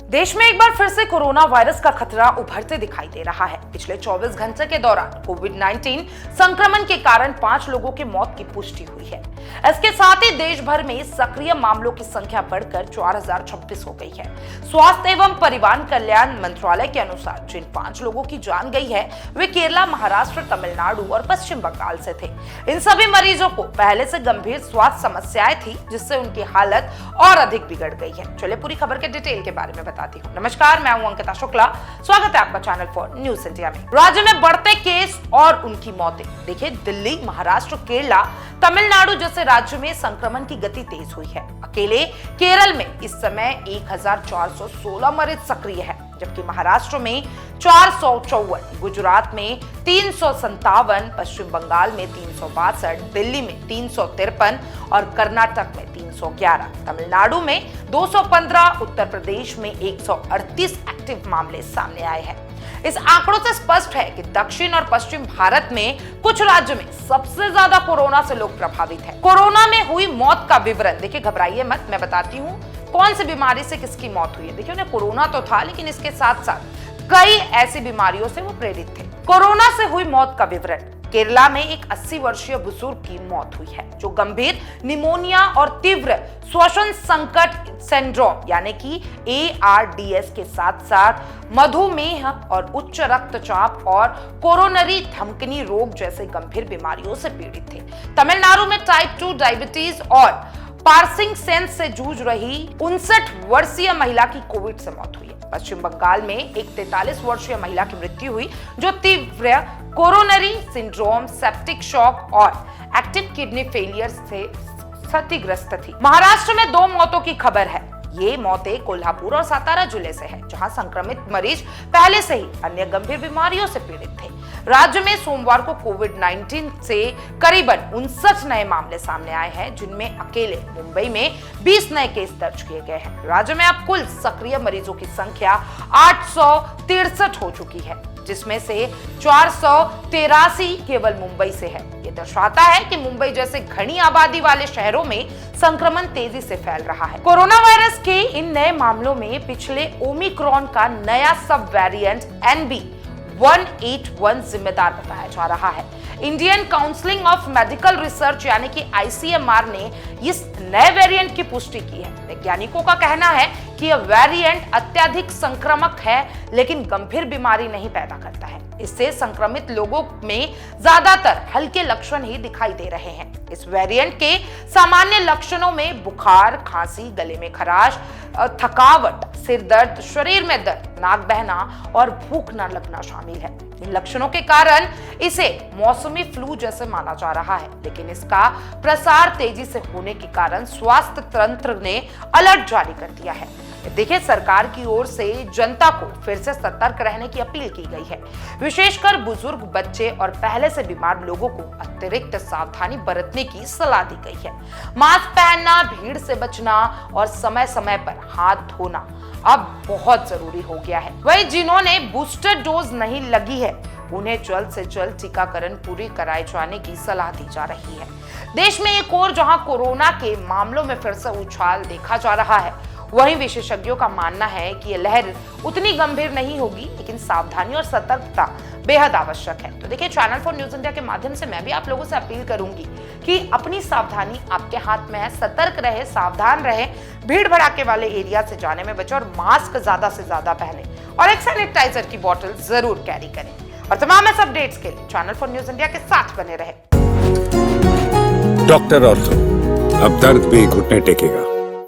देश में एक बार फिर से कोरोना वायरस का खतरा उभरते दिखाई दे रहा है। पिछले 24 घंटे के दौरान कोविड-19 संक्रमण के कारण 5 लोगों की मौत की पुष्टि हुई है। इसके साथ ही देश भर में सक्रिय मामलों की संख्या बढ़कर 4026 हो गई है। स्वास्थ्य एवं परिवार कल्याण मंत्रालय के अनुसार जिन 5 लोगों की जान गई है वे केरला, महाराष्ट्र, तमिलनाडु और पश्चिम बंगाल से थे। इन सभी मरीजों को पहले से गंभीर स्वास्थ्य समस्याएं थी, जिससे उनकी हालत और अधिक बिगड़ गई है। चलिए पूरी खबर के डिटेल के बारे में बताती हूँ। नमस्कार, मैं हूं अंकिता शुक्ला। स्वागत है आपका चैनल फॉर न्यूज इंडिया में। राज्य में बढ़ते केस और उनकी मौतें। देखिए, दिल्ली, महाराष्ट्र, केरला, तमिलनाडु जैसे राज्यों में संक्रमण की गति तेज हुई है। अकेले केरल में इस समय 1416 मरीज सक्रिय है, जबकि महाराष्ट्र में 454, गुजरात में 357, पश्चिम बंगाल में 362, दिल्ली में 353 और कर्नाटक में 311, तमिलनाडु में 215, उत्तर प्रदेश में 138 एक्टिव मामले सामने आए हैं। इस आंकड़ों से स्पष्ट है कि दक्षिण और पश्चिम भारत में कुछ राज्यों में सबसे ज्यादा कोरोना से लोग प्रभावित हैं। कोरोना में हुई मौत का विवरण देखिए, घबराइए मत, मैं बताती हूँ कौन सी बीमारी से किसकी मौत हुई है। देखिए, उन्हें कोरोना तो था, लेकिन इसके साथ साथ कई ऐसी बीमारियों से वो प्रेरित थे। कोरोना से हुई मौत का विवरण। केरला में एक 80 वर्षीय बुजुर्ग की मौत हुई है, जो गंभीर निमोनिया और तीव्र श्वसन संकट सिंड्रोम यानी कि ARDS के साथ साथ मधुमेह और उच्च रक्तचाप और कोरोनरी धमकनी रोग जैसे गंभीर बीमारियों से पीड़ित थे। तमिलनाडु में टाइप 2 डायबिटीज और पार्किंसंस से जूझ रही 59 वर्षीय महिला की कोविड से मौत हुई है। पश्चिम बंगाल में एक 43 वर्षीय महिला की मृत्यु हुई, जो तीव्र कोरोनरी सिंड्रोम, सेप्टिक शॉक और एक्टिव किडनी फेलियर से क्षतिग्रस्त थी। महाराष्ट्र में 2 मौतों की खबर है। ये मौतें कोल्हापुर और सातारा जिले से है, जहां संक्रमित मरीज पहले से ही अन्य गंभीर बीमारियों से पीड़ित थे। राज्य में सोमवार को कोविड-19 से करीबन 59 नए मामले सामने आए हैं, जिनमें अकेले मुंबई में 20 नए केस दर्ज किए गए हैं। राज्य में अब कुल सक्रिय मरीजों की संख्या 863 हो चुकी है, जिसमें से 483 केवल मुंबई से है। ये दर्शाता है कि मुंबई जैसे घनी आबादी वाले शहरों में संक्रमण तेजी से फैल रहा है। कोरोना वायरस के इन नए मामलों में पिछले ओमिक्रॉन का नया सब वेरिएंट NB181 जिम्मेदार बताया जा रहा है। Indian council of medical research यानी कि ICMR ने इस नए वेरिएंट की पुष्टि की है। वैज्ञानिकों का कहना है कि यह वेरिएंट अत्यधिक संक्रामक है, लेकिन गंभीर बीमारी नहीं पैदा करता है। इससे संक्रमित लोगों में ज्यादातर हल्के लक्षण ही दिखाई दे रहे हैं। इस वेरिएंट के सामान्य लक्षणों में बुखार, खांसी, गले में खराश, थकावट, सिर दर्द, शरीर में दर्द, नाक बहना और भूख न लगना शामिल है। इन लक्षणों के कारण इसे मौसमी फ्लू जैसे माना जा रहा है, लेकिन इसका प्रसार तेजी से होने के कारण स्वास्थ्य तंत्र ने अलर्ट जारी कर दिया है। देखिए, सरकार की ओर से जनता को फिर से सतर्क रहने की अपील की गई है। विशेषकर बुजुर्ग, बच्चे और पहले से बीमार लोगों को अतिरिक्त सावधानी बरतने की सलाह दी गई है। मास्क पहनना, भीड़ से बचना और समय समय पर हाथ धोना अब बहुत जरूरी हो गया है। वही जिन्होंने बूस्टर डोज नहीं लगी है, उन्हें जल्द से जल्द टीकाकरण पूरी कराए जाने की सलाह दी जा रही है। देश में एक और जहां कोरोना के मामलों में फिर से उछाल देखा जा रहा है, वहीं विशेषज्ञों का मानना है कि यह लहर उतनी गंभीर नहीं होगी, लेकिन सावधानी और सतर्कता बेहद आवश्यक है। तो देखिए, चैनल फॉर न्यूज इंडिया के माध्यम से मैं भी आप लोगों से अपील करूंगी कि अपनी सावधानी आपके हाथ में है। सतर्क रहे, सावधान रहे, भीड़ भड़ाके वाले एरिया से जाने में बचे और मास्क ज्यादा से ज्यादा पहने और एक सैनिटाइजर की बोतल जरूर कैरी करें। और तमाम ऐसे अपडेट्स के लिए चैनल फॉर न्यूज इंडिया के साथ बने रहे। डॉक्टर ऑर्थो, अब दर्द भी घुटने टेकेगा।